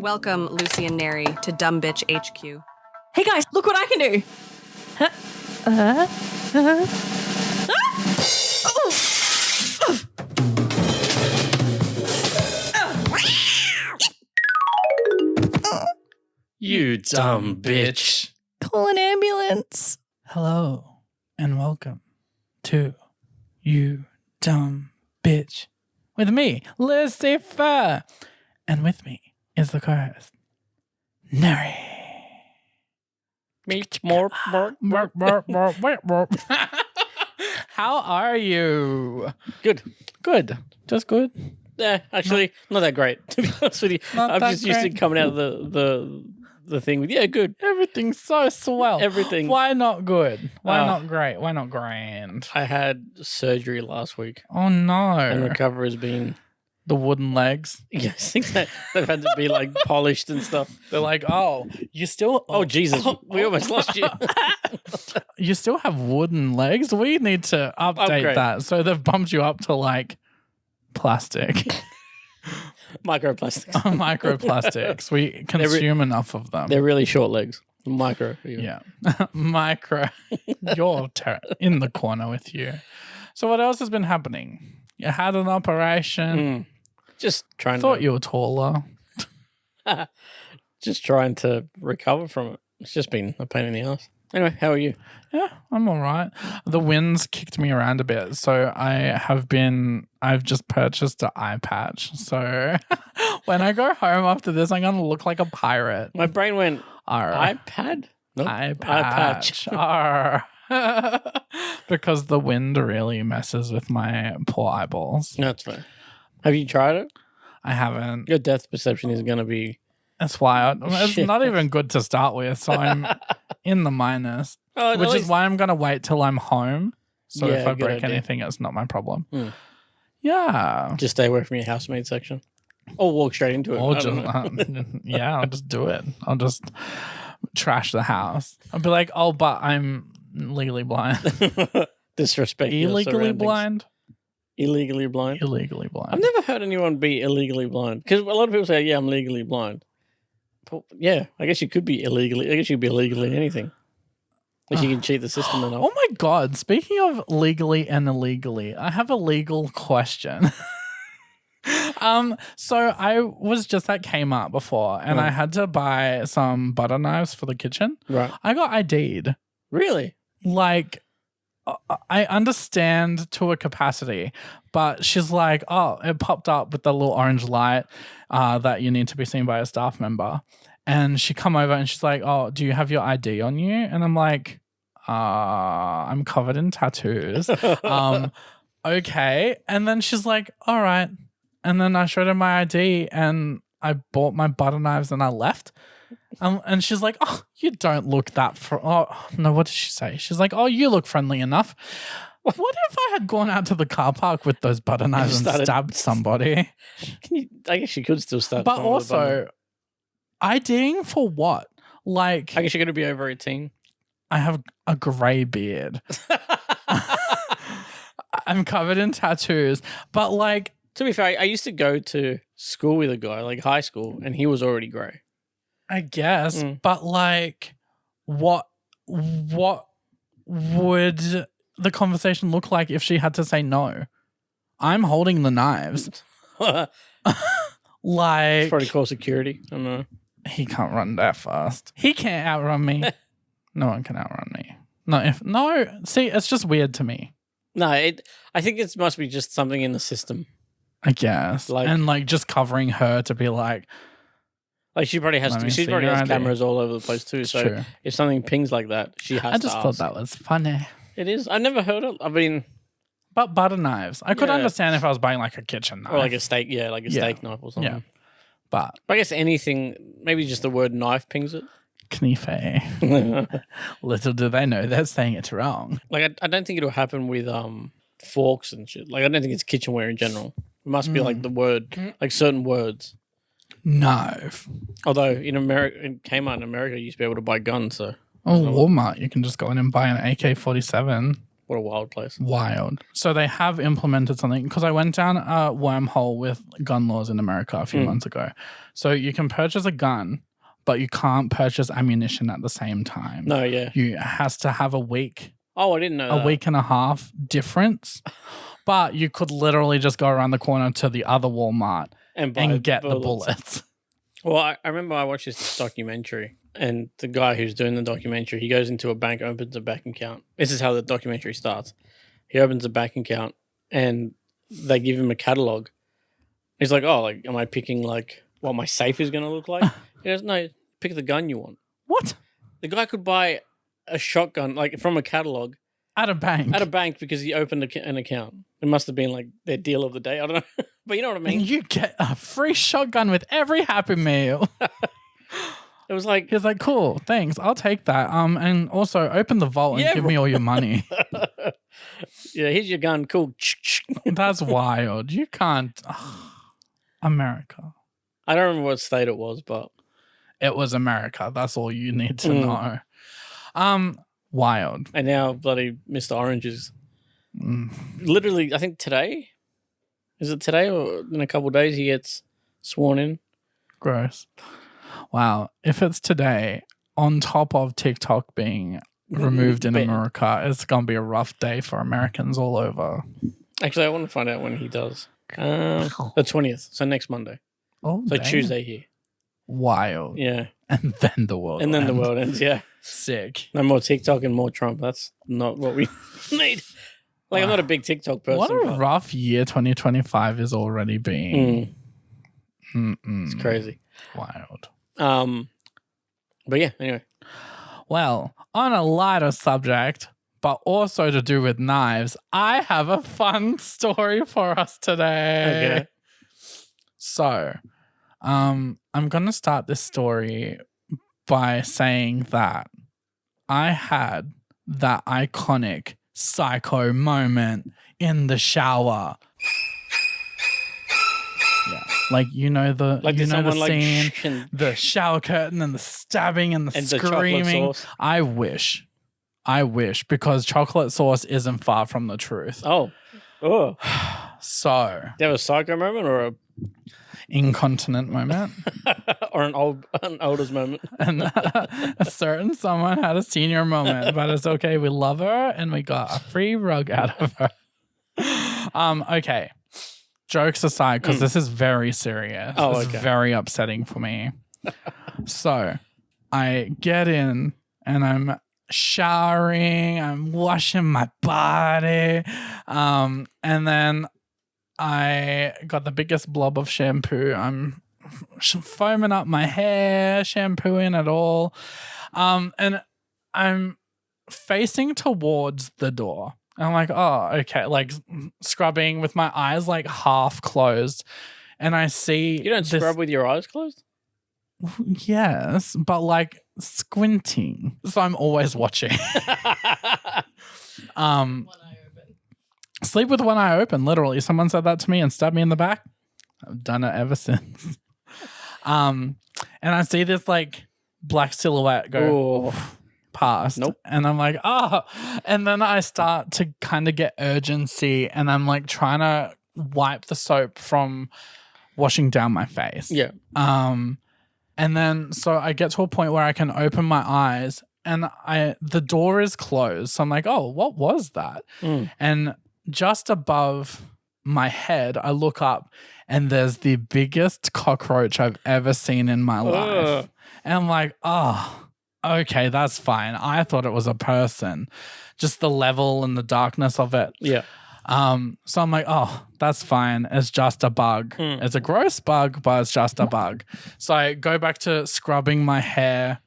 Welcome, Lucy and Nery, to Dumb Bitch HQ. Hey guys, look what I can do! You dumb bitch. Call an ambulance. Hello and welcome to You Dumb Bitch. With me, Lucy-Furr. And with me is the co-host, Nery. How are you? Good. Good. Just good. Yeah, actually, not that great, to be honest with you. Not I'm that just used to great. coming out of the thing with, yeah, good. Everything's so swell. Everything. Why not good? Why not great? Why not grand? I had surgery last week, Oh no. and recovery has been, The wooden legs. yes, things that they've had to be like polished and stuff. They're like, oh, you still... Oh, Jesus, we almost lost you. You still have wooden legs? We need to update Upgrade. that. So they've bumped you up to like plastic. Microplastics. Microplastics. We consume enough of them. They're really short legs. Micro. Yeah. Micro. You're in the corner with you. So what else has been happening? You had an operation. Just trying Thought to, you were taller. just trying to recover from it. It's just been a pain in the ass. Anyway, how are you? Yeah, I'm all right. The wind's kicked me around a bit. So I've just purchased an eye patch. So when I go home after this, I'm going to look like a pirate. My brain went, Arr. iPad? Nope. Eye patch. patch. Arr. Because the wind really messes with my poor eyeballs. No, that's fine. Have you tried it? I haven't. Your depth perception is going to be... That's why it's Shit. not even good to start with. So I'm in the minus, Oh, which is why I'm going to wait till I'm home. So if Yeah, I good break idea. anything, it's not my problem. Hmm. Yeah. Just stay away from your housemaid section. Or walk straight into it. Or I just, don't know. yeah, I'll just do it. I'll just trash the house. I'll be like, oh, but I'm legally blind. Disrespect your Illegally surroundings. blind? Illegally blind? Illegally blind. I've never heard anyone be illegally blind. Because a lot of people say, yeah, I'm legally blind. But yeah, I guess you could be illegally. I guess you could be illegally anything. If you can cheat the system enough. Oh my God. Speaking of legally and illegally, I have a legal question. So I was just at Kmart before and I had to buy some butter knives for the kitchen. Right. I got ID'd. Really? Like, I understand to a capacity, but she's like, oh, it popped up with the little orange light that you need to be seen by a staff member. And she come over and she's like, oh, do you have your ID on you? And I'm like, I'm covered in tattoos. Okay. And then she's like, all right. And then I showed her my ID and I bought my butter knives and I left. And she's like, oh, you don't look that oh, no, what did she say? She's like, oh, you look friendly enough. What if I had gone out to the car park with those butter knives and stabbed somebody? I guess you could still start. But also, IDing for what? Like, I guess you're going to be over 18. I have a grey beard. I'm covered in tattoos. But like, To be fair, I used to go to school with a guy, like high school, and he was already grey. I guess, but like, what would the conversation look like if she had to say no? I'm holding the knives. Like, Probably call security. I don't know. he can't run that fast. He can't outrun me. No one can outrun me. No. See, it's just weird to me. No, I think it must be just something in the system. I guess, and like just covering her to be like she probably has Let to. me She see probably your has ID. cameras all over the place too. So true. if something pings like that, she has. I just to thought ask. that was funny. It is. I never heard it. I mean, But butter knives, I could Yeah. understand if I was buying like a kitchen knife or like a steak. Yeah, like a steak knife or something. Yeah. But But I guess anything. Maybe just the word knife pings it. knife. Little do they know they're saying it wrong. Like I don't think it'll happen with forks and shit. Like I don't think it's kitchenware in general. It must be like the word, like certain words. Knife. Although in America, in Kmart in America, you used to be able to buy guns. So Oh, Walmart, you can just go in and buy an AK-47. What a wild place. Wild. So they have implemented something because I went down a wormhole with gun laws in America a few months ago. So you can purchase a gun, but you can't purchase ammunition at the same time. No, yeah. You has to have a week. Oh, I didn't know A that. week and a half difference. But you could literally just go around the corner to the other Walmart and get the bullets. Well, I remember I watched this documentary, and the guy who's doing the documentary, he goes into a bank, opens a bank account. This is how the documentary starts. He opens a bank account, and they give him a catalog. He's like, "Oh, like, am I picking like what my safe is going to look like?" He goes, "No, pick the gun you want." What? The guy could buy a shotgun like from a catalog At a bank. at a bank because he opened an account. It must have been like their deal of the day. I don't know, but you know what I mean. And you get a free shotgun with every Happy Meal. It was like, He's like, cool, thanks, I'll take that. And also open the vault and give me all your money. yeah, here's your gun. Cool. That's wild. You can't. America. I don't remember what state it was, but It was America. That's all you need to know. Wild. and now bloody Mr. Orange is literally, I think today. Is it today or in a couple of days he gets sworn in? Gross. Wow. If it's today, on top of TikTok being removed in Banned. America, it's going to be a rough day for Americans all over. Actually, I want to find out when he does. The 20th, so next Monday. Oh, So damn. Tuesday here. Wild. Yeah. And then the world. And then the ends. world ends, yeah. Sick. No more TikTok and more Trump. That's not what we need. Like, I'm not a big TikTok person. What a but rough year 2025 is already being. it's crazy. Wild. But yeah, anyway. Well, on a lighter subject, but also to do with knives, I have a fun story for us today. Okay. So, I'm going to start this story by saying that I had that iconic psycho moment in the shower. Yeah. Like, you know the Like, you did know the someone, scene, and the shower curtain and the stabbing and the the chocolate screaming. sauce? I wish because chocolate sauce isn't far from the truth. Oh. So, Do you have a psycho moment or incontinent moment. or an oldest moment? And a certain someone had a senior moment, but it's okay. We love her and we got a free rug out of her. Okay. Jokes aside, because this is very serious. Oh, It's okay. very upsetting for me. So I get in and I'm showering, I'm washing my body. And then I got the biggest blob of shampoo. I'm foaming up my hair, shampooing it all. And I'm facing towards the door. I'm like, oh, okay. Like scrubbing with my eyes like half closed. And I see You don't this- scrub with your eyes closed? Yes, but like squinting. So I'm always watching. Sleep with one eye open, literally. Someone said that to me and stabbed me in the back. I've done it ever since. And I see this like black silhouette go past. Nope. And I'm like, oh. And then I start to kind of get urgency and I'm like trying to wipe the soap from washing down my face. Yeah. And then so I get to a point where I can open my eyes and the door is closed. So I'm like, oh, what was that? And just above my head, I look up and there's the biggest cockroach I've ever seen in my life. And I'm like, oh, okay, that's fine. I thought it was a person, just the level and the darkness of it. Yeah. So I'm like, oh, that's fine. It's just a bug. It's a gross bug, but it's just a bug. So I go back to scrubbing my hair,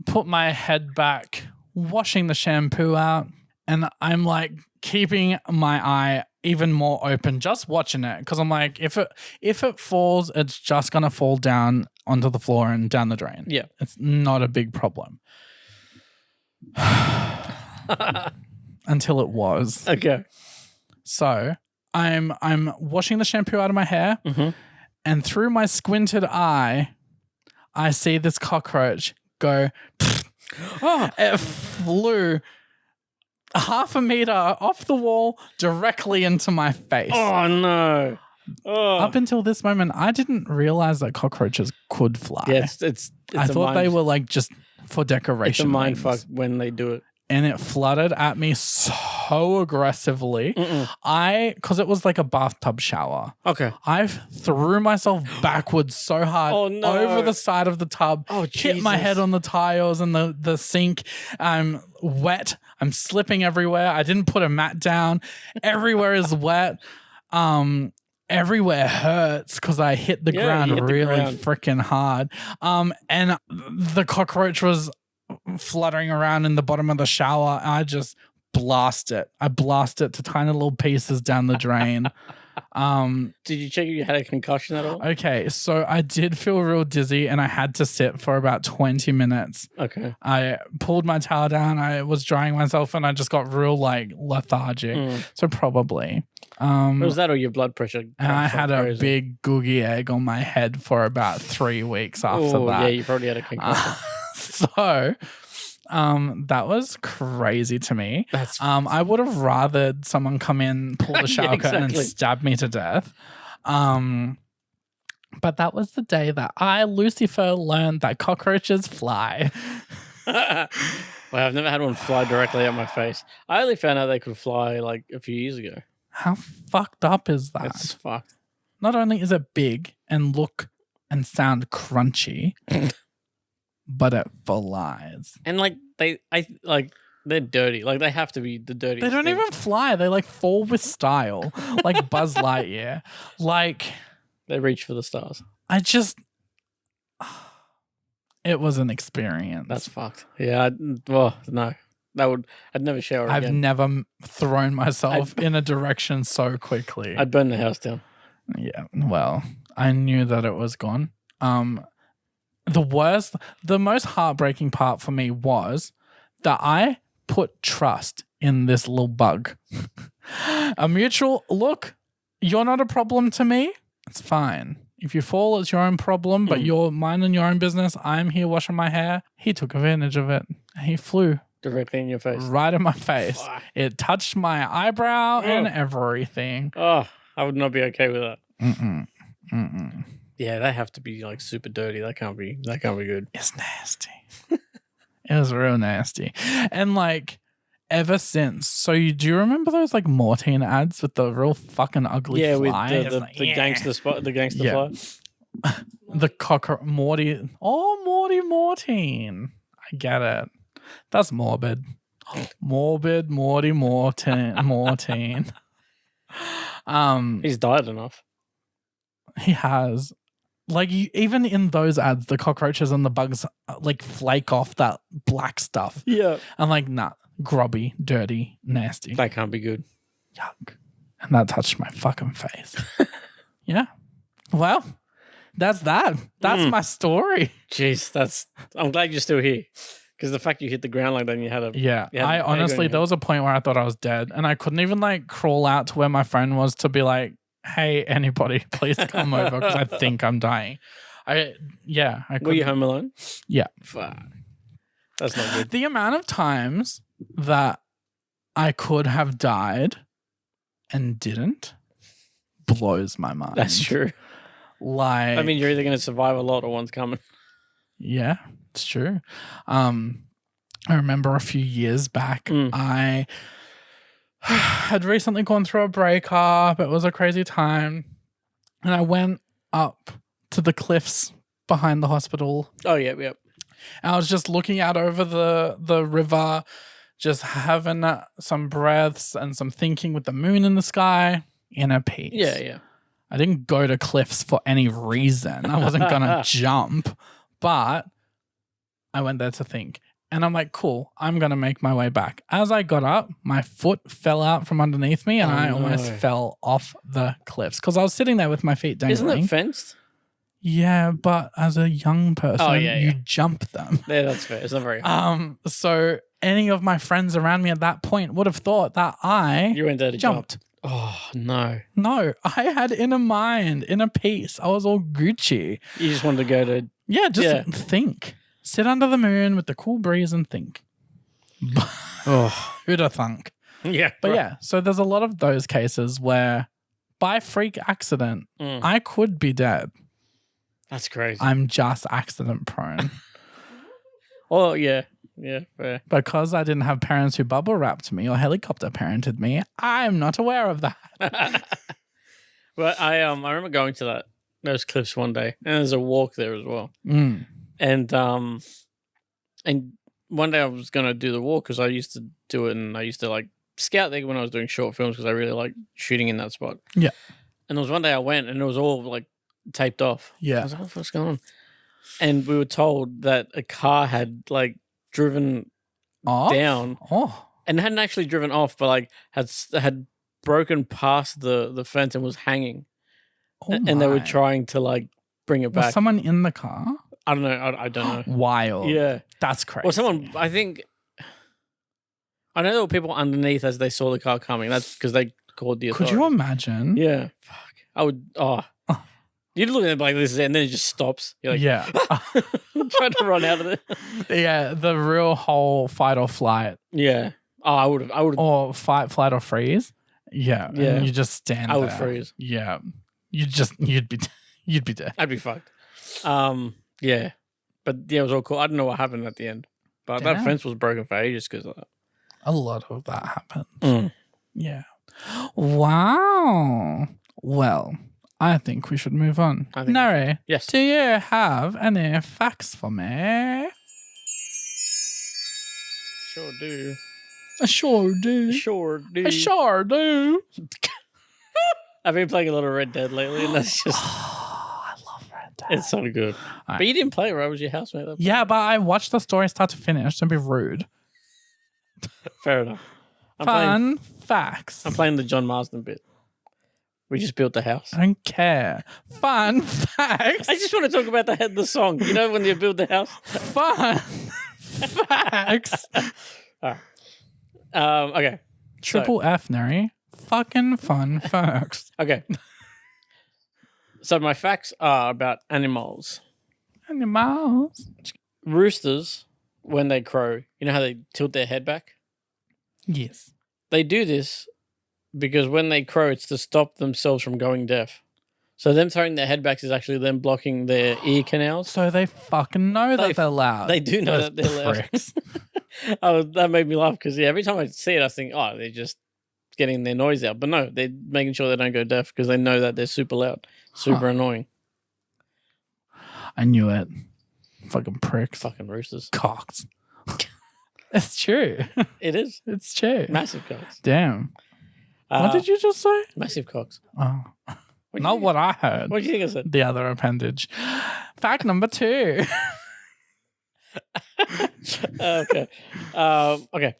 put my head back, washing the shampoo out, and I'm like keeping my eye even more open, just watching it. Because I'm like, if it falls, it's just gonna fall down onto the floor and down the drain. Yeah. It's not a big problem. Until it was. Okay. So I'm washing the shampoo out of my hair, and through my squinted eye, I see this cockroach go. It flew half a meter off the wall directly into my face. Oh no. Oh. Up until this moment, I didn't realize that cockroaches could fly. Yeah, it's I thought they were like just for decoration. It's a mind wings. fuck when they do it. And it fluttered at me so aggressively. Because it was like a bathtub shower. Okay. I threw myself backwards so hard over the side of the tub. Hit my head on the tiles and the sink. I'm wet. I'm slipping everywhere. I didn't put a mat down. Everywhere is wet. Everywhere hurts because I hit the ground really freaking hard. And the cockroach was fluttering around in the bottom of the shower. I just blast it. I blast it to tiny little pieces down the drain. Did you check if you had a concussion at all? Okay, so I did feel real dizzy and I had to sit for about 20 minutes. Okay. I pulled my towel down. I was drying myself and I just got real like lethargic. So probably. Was that or your blood pressure? And I had a big googie egg on my head for about 3 weeks after that. Yeah, you probably had a concussion. So that was crazy to me. That's I would have rathered someone come in, pull the shower curtain and stab me to death. But that was the day that I, Lucy-Furr, learned that cockroaches fly. Well, I've never had one fly directly at my face. I only found out they could fly like a few years ago. How fucked up is that? It's fucked. Not only is it big and look and sound crunchy, but it flies. And like they're dirty. Like they have to be the dirtiest. They don't even fly. They like fall with style, like Buzz Lightyear. Like they reach for the stars. It was an experience. That's fucked. Yeah. No. I'd never shower again. I've never thrown myself in a direction so quickly. I'd burn the house down. Yeah. Well, I knew that it was gone. The most heartbreaking part for me was that I put trust in this little bug. A mutual look, you're not a problem to me. It's fine. If you fall, it's your own problem, but you're minding your own business. I'm here washing my hair. He took advantage of it. He flew. Directly in your face. Right in my face. Fuck. It touched my eyebrow and everything. Oh, I would not be okay with that. Yeah, they have to be like super dirty. That can't be good. It's nasty. It was real nasty. And like ever since. So do you remember those like Mortine ads with the real fucking ugly fly? With the gangster fly. The Morty. Oh, Mortine. I get it. That's morbid. Morbid Mortine. He's died enough. He has. Like even in those ads, the cockroaches and the bugs like flake off that black stuff. Yeah. I'm like, nah, grubby, dirty, nasty. That can't be good. Yuck. And that touched my fucking face. Yeah. Well, that's that. That's my story. Jeez, I'm glad you're still here. Because the fact you hit the ground like that and you had a... Yeah. I honestly, there was a point where I thought I was dead and I couldn't even like crawl out to where my friend was to be like, hey, anybody, please come over because I think I'm dying. I Were you home alone? Yeah. Fuck. That's not good. The amount of times that I could have died and didn't blows my mind. That's true. Like, I mean, you're either going to survive a lot or one's coming. Yeah, it's true. I remember a few years back, I had recently gone through a breakup. It was a crazy time. And I went up to the cliffs behind the hospital. Oh, yeah. And I was just looking out over the river, just having some breaths and some thinking with the moon in the sky, inner peace. Yeah. I didn't go to cliffs for any reason. I wasn't going to jump, but I went there to think. And I'm like, cool, I'm going to make my way back. As I got up, my foot fell out from underneath me and I almost fell off the cliffs because I was sitting there with my feet dangling. Isn't it fenced? Yeah, but as a young person, you jump them. Yeah, that's fair. It's not very hard. So any of my friends around me at that point would have thought that you went there to jumped. Jump. Oh, no. No, I had inner mind, inner peace. I was all Gucci. You just wanted to go to... Yeah, think. Sit under the moon with the cool breeze and think. Oh, Who'd have thunk? yeah. But right. yeah, so there's a lot of those cases where by freak accident, I could be dead. That's crazy. I'm just accident prone. Oh, yeah. Yeah, fair. Because I didn't have parents who bubble wrapped me or helicopter parented me, I'm not aware of that. But I remember going to those cliffs one day, and there's a walk there as well. Mm. And one day I was gonna do the walk because I used to do it, and I used to like scout there when I was doing short films because I really like shooting in that spot. Yeah. And there was one day I went, and it was all like taped off. Yeah. I was like, what's going on? And we were told that a car had like driven down and hadn't actually driven off, but like had broken past the fence and was hanging. And they were trying to like bring it back. Was someone in the car? I don't know. I don't know. Wild. Yeah. That's crazy. Well, someone, I know there were people underneath as they saw the car coming. That's because they called the authorities. Could you imagine? Yeah. Fuck. I would, you'd look at it like this is it, and then it just stops. You're like, yeah. trying to run out of it. Yeah, the real whole fight or flight. Yeah. Oh, I would have. Or fight, flight, or freeze. Yeah. Yeah. And you just stand there. I would freeze. Yeah. You'd be dead. I'd be fucked. Yeah. But yeah, it was all cool. I don't know what happened at the end. But that Damn. fence was broken for ages because of that. A lot of that happens. Yeah. Wow. Well, I think we should move on. Nery, yes. Do you have any facts for me? Sure do. I sure do. Sure do. I sure do. I've been playing a lot of Red Dead lately, and that's just... I love Red Dead. It's so good. Right. But you didn't play, right? Was your housemate that Yeah, but I watched the story start to finish. Don't be rude. Fair enough. Fun facts. I'm playing the John Marsden bit. We just built the house. I don't care. Fun facts. I just want to talk about the song. You know when you build the house? Fun facts. All right. Okay. Triple F, Nery. Fucking fun facts. Okay. So my facts are about animals. Animals. Roosters, when they crow, you know how they tilt their head back? Yes. They do this because when they crow, it's to stop themselves from going deaf. So them throwing their head back is actually them blocking their ear canals. So they fucking know that they're loud. They do know that they're loud. That made me laugh because every time I see it, I think, oh, they're just getting their noise out. But no, they're making sure they don't go deaf because they know that they're super loud, super annoying. I knew it. Fucking pricks. Fucking roosters. Cocks. It's true. It is. It's true. Massive cocks. Damn. What did you just say? Massive cocks. Oh. Not what I heard. What do you think I said? The other appendage. Fact number 2. Okay. Okay.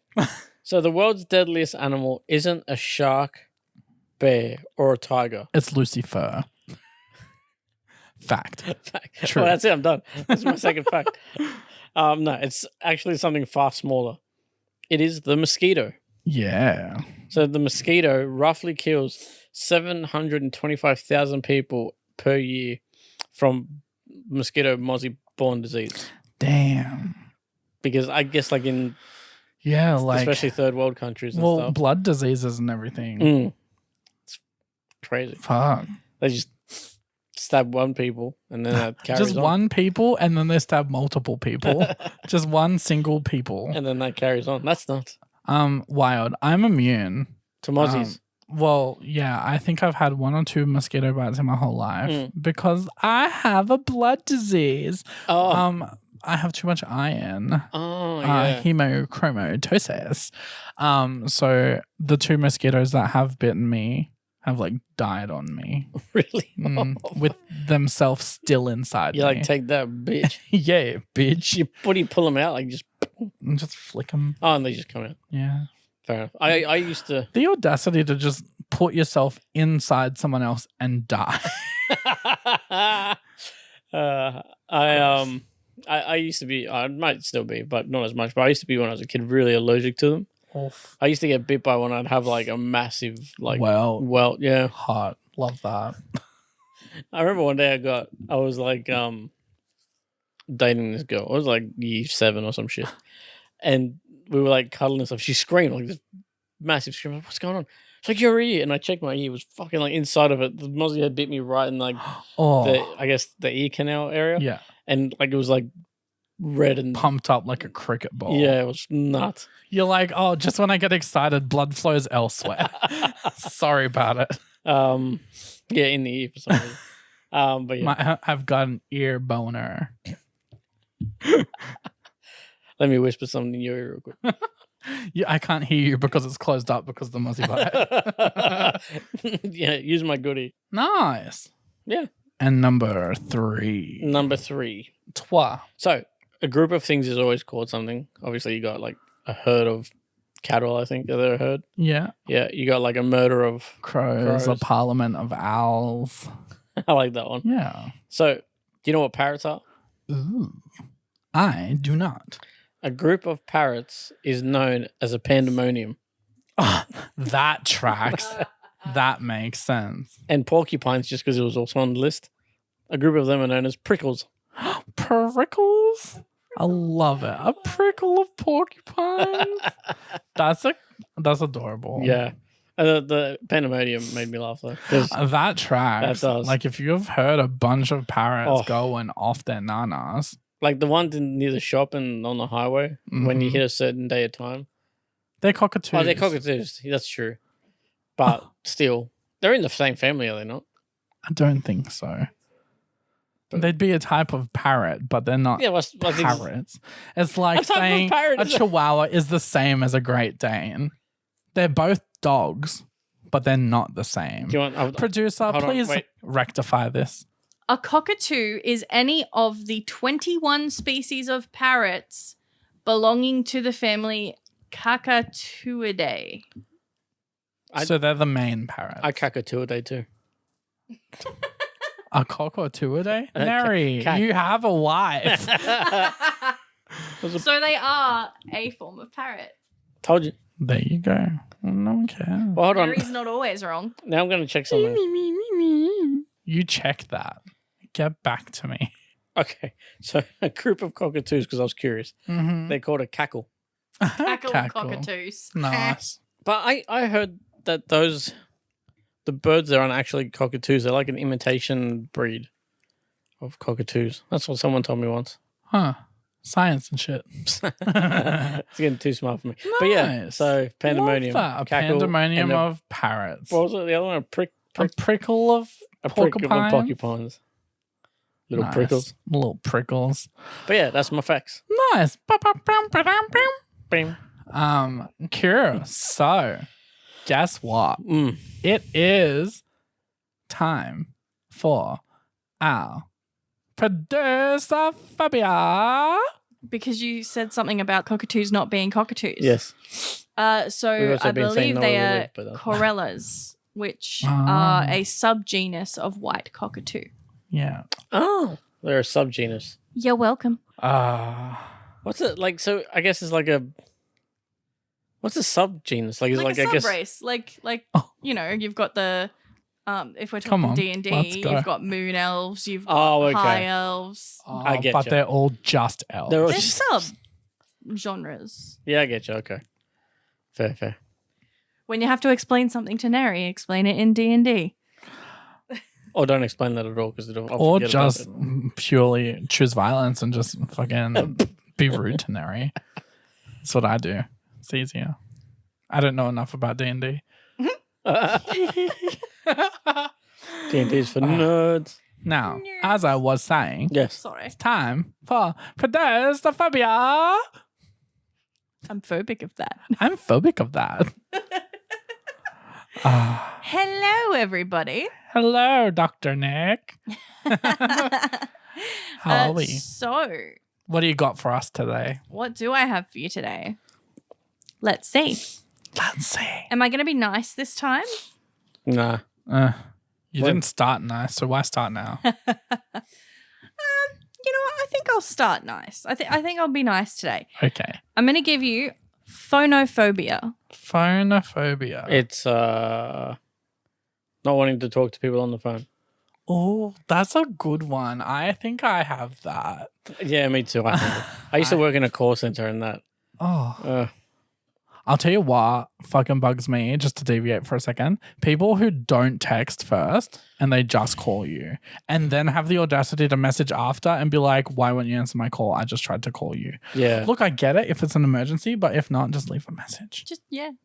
So the world's deadliest animal isn't a shark, bear, or a tiger. It's Lucy-Furr. Fact. True. Oh, that's it. I'm done. That's my second fact. No, it's actually something far smaller. It is the mosquito. Yeah. So the mosquito roughly kills 725,000 people per year from mosquito mosquito-borne disease. Damn. Because I guess like in especially third world countries and stuff. Blood diseases and everything. It's crazy. Fuck. They just stab one people and then that carries Just on. one people and then they stab multiple people. Just one single people. And then that carries on. That's nuts. Wild. I'm immune. To mozzies. Well, yeah, I think I've had 1 or 2 mosquito bites in my whole life because I have a blood disease. Oh. I have too much iron. Oh, yeah. Hemochromatosis. So the 2 mosquitoes that have bitten me have like died on me. Really? With themselves still inside You me. like take that, bitch. Yeah, bitch. What do you pull them out? Like Just flick them. Oh, and they just come out. Yeah. Fair enough. I used to. The audacity to just put yourself inside someone else and die. I used to be. I might still be, but not as much. But I used to be when I was a kid really allergic to them. Oof. I used to get bit by one. I'd have like a massive welt. Yeah. Hot. Love that. I remember one day I was like dating this girl. I was like year 7 or some shit, and we were like cuddling and stuff. She screamed like this massive scream. Like, what's going on? She's like, your ear. And I checked my ear. It was fucking like inside of it. The mozzie had bit me right in like I guess the ear canal area. Yeah. And like it was like red and Pumped up like a cricket ball. yeah, it was nuts. You're like, oh, just when I get excited, blood flows elsewhere. Sorry about it. Yeah, in the ear for some reason. But yeah. I've got an ear boner. Let me whisper something in your ear real quick. Yeah, I can't hear you because it's closed up because of the mozzie bite. Yeah, use my goodie. Nice. Yeah. And number 3. Number 3. Trois. So a group of things is always called something. Obviously, you got like a herd of cattle, I think. Are there a herd? Yeah. Yeah, you got like a murder of Crows, a parliament of owls. I like that one. Yeah. So, do you know what parrots are? Ooh. I do not. A group of parrots is known as a pandemonium. That tracks. That makes sense. And porcupines, just because it was also on the list. A group of them are known as prickles. Prickles? I love it. A prickle of porcupines. That's adorable. Yeah. The pandemonium made me laugh though. 'Cause That tracks. That does. Like if you've heard a bunch of parrots going off their nanas. like the ones near the shop and on the highway, when you Mhm. hit a certain day of time. They're cockatoos. Oh, they're cockatoos. That's true. But still, they're in the same family, are they not? I don't think so. They'd be a type of parrot, but they're not Yeah, well, I think parrots. It's like What type of saying parrot a is that? chihuahua is the same as a Great Dane. They're both dogs, but they're not the same. Do you want? Producer, hold on, please wait. rectify this. A cockatoo is any of the 21 species of parrots belonging to the family Cockatooidae. So they're the main parrots. I cockatoo a day too. A cockatooidae? Nery, cack. you have a wife. So they are a form of parrot. Told you. There you go. No one cares. Well, hold on. Mary's not always wrong. Now I'm going to check something. You check that. Get back to me. Okay. So a group of cockatoos, because I was curious. Mm-hmm. They're called a cackle. Cackle cockatoos. Nice. But I heard that the birds there aren't actually cockatoos. They're like an imitation breed of cockatoos. That's what someone told me once. Huh. Science and shit. It's getting too smart for me. But yeah, Nice. so pandemonium. Love that. A cackle, pandemonium and of parrots. what was it? The other one? A prickle of porcupine. Porcupines. Little Nice. prickles. Little prickles. But yeah, that's my facts. Nice. Bing. Cool. So, guess what? Mm. It is time for our producer-phobia. Because you said something about cockatoos not being cockatoos. Yes. We've So also I been saying believe no they every are week, but that's- corellas, which Ah. are a subgenus of white cockatoo. Yeah. Oh. They're a subgenus. You're welcome. What's it like? So I guess it's like a. What's a subgenus? Like, is Like it like a I guess. subrace. Like Oh. you know, you've got the if we're Come talking on, D&D, let's go. you've got moon elves, you've got Oh, okay. high elves. I get but ya. they're all just elves. They're all They're just- sub genres. Yeah, I get you. Okay. Fair. When you have to explain something to Nery, explain it in D&D. Or don't explain that at all because I'll or forget about just it. purely choose violence and just fucking be rude to Nery. That's what I do. It's easier. I don't know enough about D&D. D&D is for nerds. Now, as I was saying, Yes. Sorry. it's time for producer-phobia. I'm phobic of that. I'm phobic of that. Hello, everybody. Hello, Dr. Nick. How are we? So, What do you got for us today? what do I have for you today? Let's see. Let's see. Am I going to be nice this time? Nah. You What? didn't start nice, so why start now? You know what? I think I'll start nice. I think I'll be nice today. Okay. I'm going to give you phonophobia. Phonophobia. It's not wanting to talk to people on the phone. Oh, that's a good one. I think I have that. Yeah, me too. I used to work in a call center and that Oh. I'll tell you what fucking bugs me, just to deviate for a second. People who don't text first and they just call you and then have the audacity to message after and be like, why won't you answer my call? I just tried to call you. Yeah. Look, I get it if it's an emergency, but if not, just leave a message. Just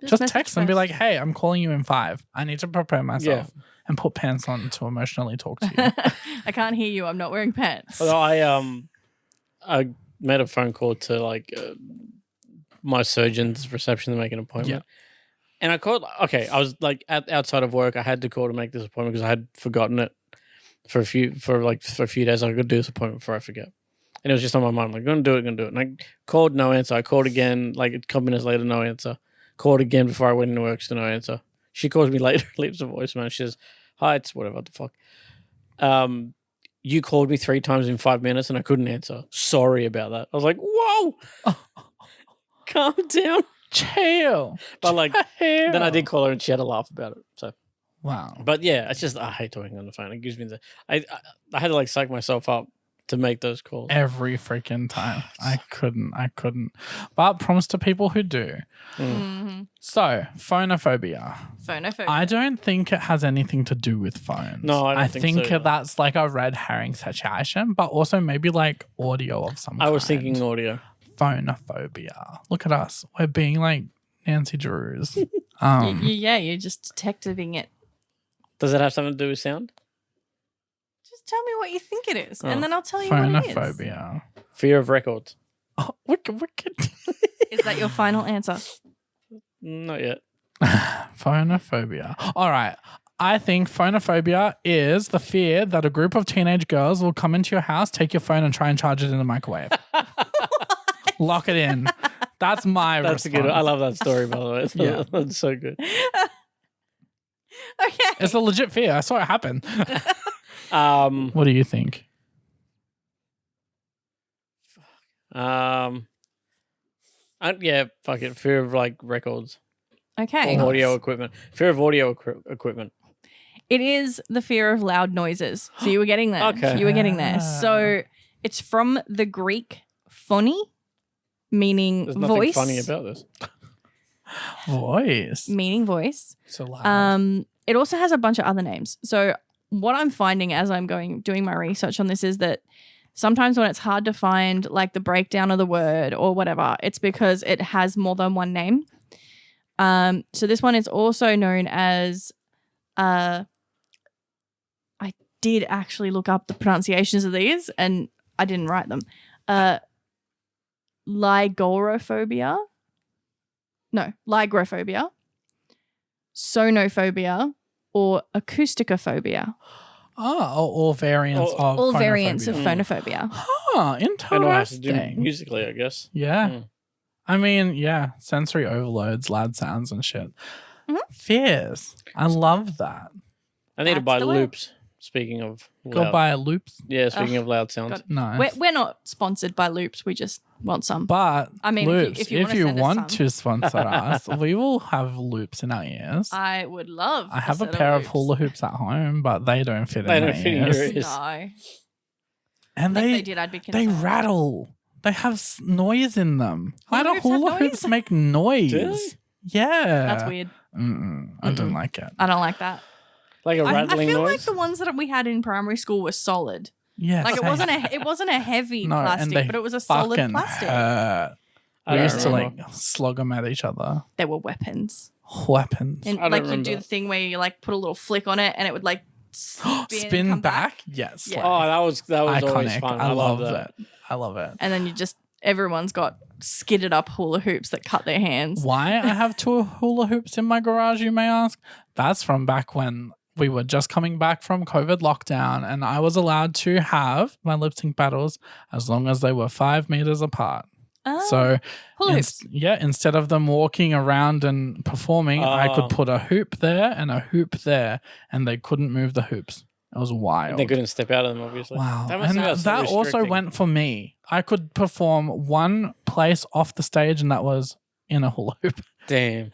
Just text and be like, hey, I'm calling you in 5. I need to prepare myself and put pants on to emotionally talk to you. I can't hear you. I'm not wearing pants. Well, I made a phone call to like my surgeon's reception to make an appointment. Yeah. And I called. Okay, I was like outside of work. I had to call to make this appointment because I had forgotten it for a few days. I could do this appointment before I forget. And it was just on my mind. I'm like, gonna do it. And I called, no answer. I called again, like a couple minutes later, no answer. Called again before I went into work, still no answer. She calls me later, leaves a voicemail. She says, hi, it's whatever the fuck. You called me 3 times in 5 minutes and I couldn't answer. Sorry about that. I was like, whoa. Calm down. Chill. But like, then I did call her and she had a laugh about it. So, wow. But yeah, it's just, I hate talking on the phone. It gives me I had to like psych myself up to make those calls. Every freaking time. I couldn't. But promise to people who do. Mm-hmm. So, phonophobia. I don't think it has anything to do with phones. No, I don't think so. That's like a red herring situation, but also maybe like audio of some kind. I was thinking audio. Phonophobia. Look at us. We're being like Nancy Drews. You're just detectiving it. Does it have something to do with sound? Just tell me what you think it is, and then I'll tell you what it is. Phonophobia. Fear of records. Oh, wicked. Is that your final answer? Not yet. Phonophobia. All right. I think phonophobia is the fear that a group of teenage girls will come into your house, take your phone, and try and charge it in the microwave. Lock it in. That's my response. Good. I love that story, by the way. Yeah. That's so good. Okay. It's a legit fear. I saw it happen. What do you think? Yeah, fuck it. Fear of like records. Okay. Or audio equipment. Fear of audio equipment. It is the fear of loud noises. So you were getting there. Okay. You were getting there. So it's from the Greek phony, meaning There's nothing voice. funny about this. Voice. Meaning voice. So loud. It also has a bunch of other names. So what I'm finding as I'm doing my research on this is that sometimes when it's hard to find like the breakdown of the word or whatever, it's because it has more than one name. So this one is also known as I did actually look up the pronunciations of these and I didn't write them. Ligorophobia. No, lygrophobia, sonophobia, or acousticophobia. Oh, all variants of all phonophobia. variants of phonophobia. Huh, I know how to do interesting. musically, I guess. Yeah. I mean, yeah, sensory overloads, loud sounds and shit. Fears. I love that. I need to That's buy the word. loops. Speaking of Go loud. buy loops. Yeah, speaking of loud sounds. God. Nice. We're not sponsored by Loops. We just want some. But I mean, loops, if you wanna send us want some. to sponsor us, we will have loops in our ears. I would love. I have a set pair of loops. hula hoops at home, but they don't fit They in don't my fit in ears. your ears. No. And If they they did, I'd be they concerned. rattle. They have noise in them. Why Hula do hoops have hula noise? hoops make noise? Do they? Yeah. That's weird. I don't like it. I don't like that. Like a I rattling feel noise? like the ones that we had in primary school were solid. Yeah. Like same. it wasn't a heavy No, and plastic, they but it was a solid fucking plastic. hurt. I We don't used to remember. like slug them at each other. They were weapons. Weapons. And I don't like you do remember. the thing where you like put a little flick on it and it would like spin, and Spin come back? Yes. Yeah. Oh, that was always Iconic. fun. I love that. it. I love it. And then everyone's got skidded up hula hoops that cut their hands. Why I have 2 hula hoops in my garage, you may ask? That's from back when we were just coming back from COVID lockdown and I was allowed to have my lip sync battles as long as they were 5 meters apart. Oh, So, hula hoops. instead of them walking around and performing, I could Oh. put a hoop there and a hoop there and they couldn't move the hoops. It was wild. They couldn't step out of them, obviously. Wow. That must And have been so that also restricting. went for me. I could perform one place off the stage and that was in a hula hoop. Damn.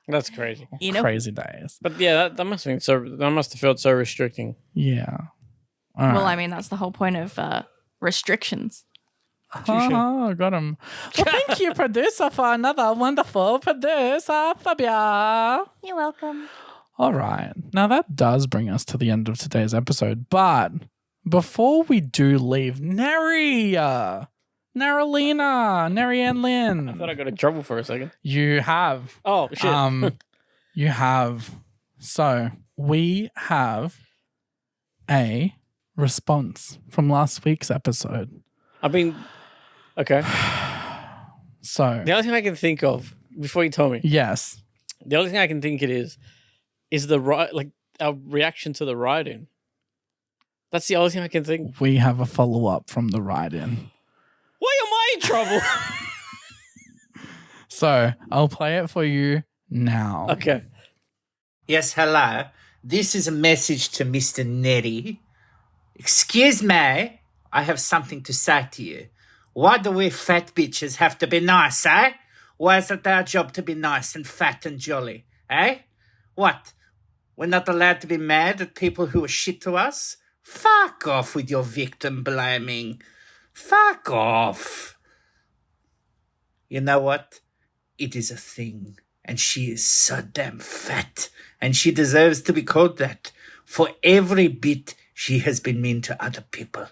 That's crazy. You know? Crazy days. But yeah, that must have been that must have felt so restricting. Yeah. All Well, right. I mean, that's the whole point of restrictions. Oh, got him. Well, thank you, producer, for another wonderful producer-phobia. You're welcome. All right. Now, that does bring us to the end of today's episode. But before we do leave, Nery and Lynn. I thought I got in trouble for a second. You have. Oh, shit. You have. So, we have a response from last week's episode. Okay. So, The only thing I can think of, before you tell me, yes. the only thing I can think it is our reaction to the write-in. That's the only thing I can think. We have a follow-up from the write-in. Why am I in trouble? So, I'll play it for you now. Okay. Yes, hello. This is a message to Mr. Nery. Excuse me, I have something to say to you. Why do we fat bitches have to be nice, eh? Why is it our job to be nice and fat and jolly, eh? What? We're not allowed to be mad at people who are shit to us? Fuck off with your victim blaming. Fuck off. You know what? It is a thing. And she is so damn fat. And she deserves to be called that. For every bit she has been mean to other people.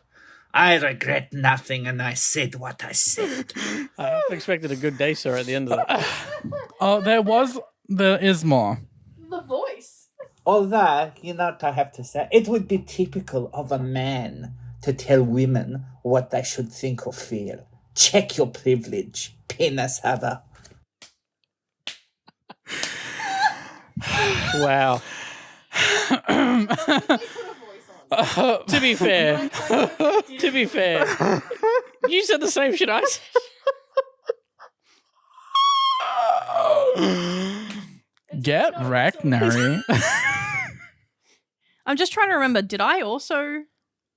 I regret nothing, and I said what I said. I expected a good day, sir, at the end of that. Oh, there is more. The voice. Although, you know what I have to say? It would be typical of a man to tell women what they should think or feel. Check your privilege, penis haver. Wow. To be fair, you said the same shit I said. Get wrecked, Nery. I'm just trying to remember. Did I also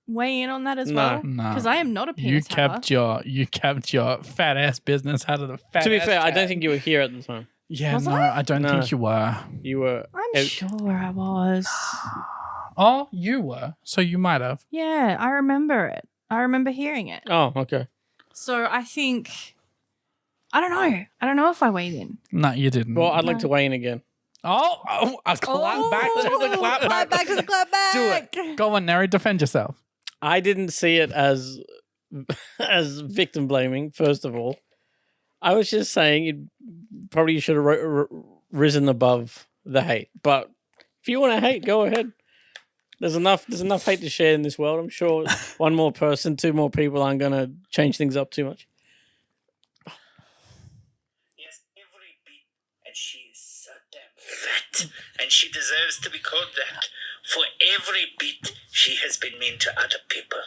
weigh in on that as No. well? No. Because I am not a penis You kept your fat ass business out of the fat. To be ass fair, I chat. don't think you were here at the time. Yeah, Was no, I? I don't No. think you were. You were. I'm sure I was. Oh, you were. So you might have. Yeah, I remember it. I remember hearing it. Oh, okay. So I think, I don't know. I don't know if I weighed in. No, you didn't. Well, I'd like to weigh in again. A clap back to the clap back. back to the clap back. Do it. Go on, Nery, defend yourself. I didn't see it as victim blaming. First of all, I was just saying you probably should have risen above the hate. But if you want to hate, go ahead. There's enough hate to share in this world. I'm sure one more person, two more people aren't going to change things up too much. Yes, every bit, and she is so damn fat, and she deserves to be called that. For every bit she has been mean to other people.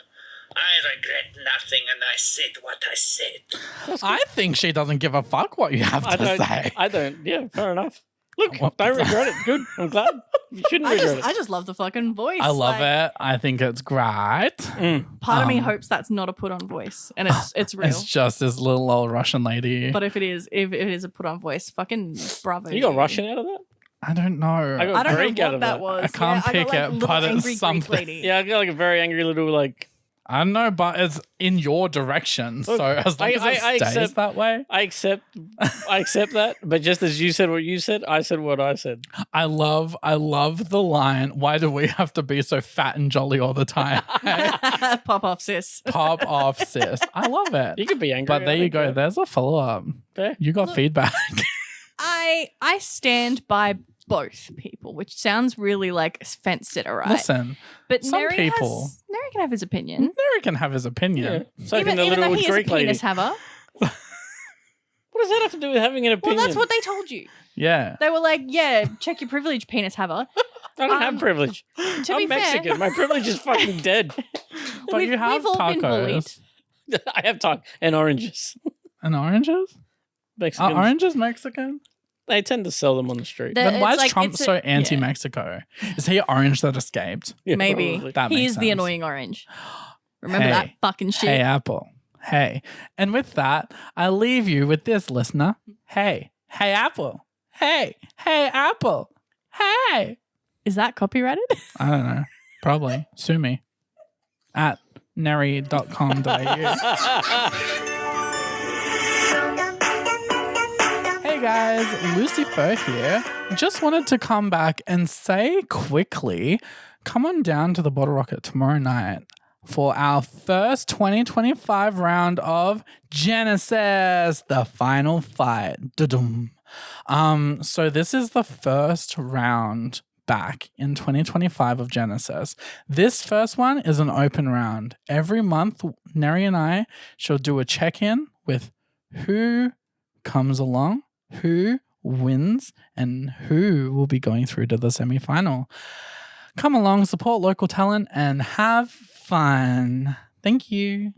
I regret nothing, and I said what I said. I think she doesn't give a fuck what you have to say. I don't. Yeah, fair enough. Look, What? don't regret it. Good. I'm glad. You shouldn't regret I just love the fucking voice. I love it. I think it's great. it. Part of me hopes that's not a put on voice, and it's real. It's just this little old Russian lady. But if it is a put on voice, fucking bravo. You got dude. Russian out of that? I don't know. I got I don't Greek know out what of that that. was. I can't I pick got, it, little but it's angry Greek something. lady. Yeah, I got like a very angry little like. I don't know, but it's in your direction. Look, so as long as it I stays accept- that way. I accept that, but just as you said what you said, I said what I said. I love the line, why do we have to be so fat and jolly all the time? Pop off, sis. Pop off, sis. I love it. You could be angry. But there you go. There's a follow-up. Fair. You got feedback. I stand by both people, which sounds really like fence sitter, right? Listen, but some Nery people- Nery can have his opinion. Nery can have his opinion. Yeah. So Even can the though little he is a Greek lady. penis haver. What does that have to do with having an Well, opinion? that's what they told you. Yeah. They were like, yeah, check your privilege, penis haver. I don't have privilege. To I'm be Mexican. fair, My privilege is fucking dead. But you have we've all been bullied. tacos. I have talk and oranges. And oranges? Are Mexicans. oranges Mexican? They tend to sell them on the street. The- Then why it's is like- Trump it's a- so yeah. anti-Mexico? Is he orange that escaped? Yeah, Maybe. probably. That He makes is the sense. annoying orange. Remember Hey. that fucking shit? Hey, Apple. Hey. And with that, I leave you with this, listener. Hey. Hey, Apple. Hey. Hey, Apple. Hey. Is that copyrighted? I don't know. Probably. Sue me. At nery.com.au. guys, Lucy-Furr here. Just wanted to come back and say quickly, come on down to the Bottle Rocket tomorrow night for our first 2025 round of Genesis, the final fight. Da-dum. So this is the first round back in 2025 of Genesis. This first one is an open round. Every month, Nery and I shall do a check-in with who comes along, who wins, and who will be going through to the semi-final. Come along, support local talent, and have fun. Thank you.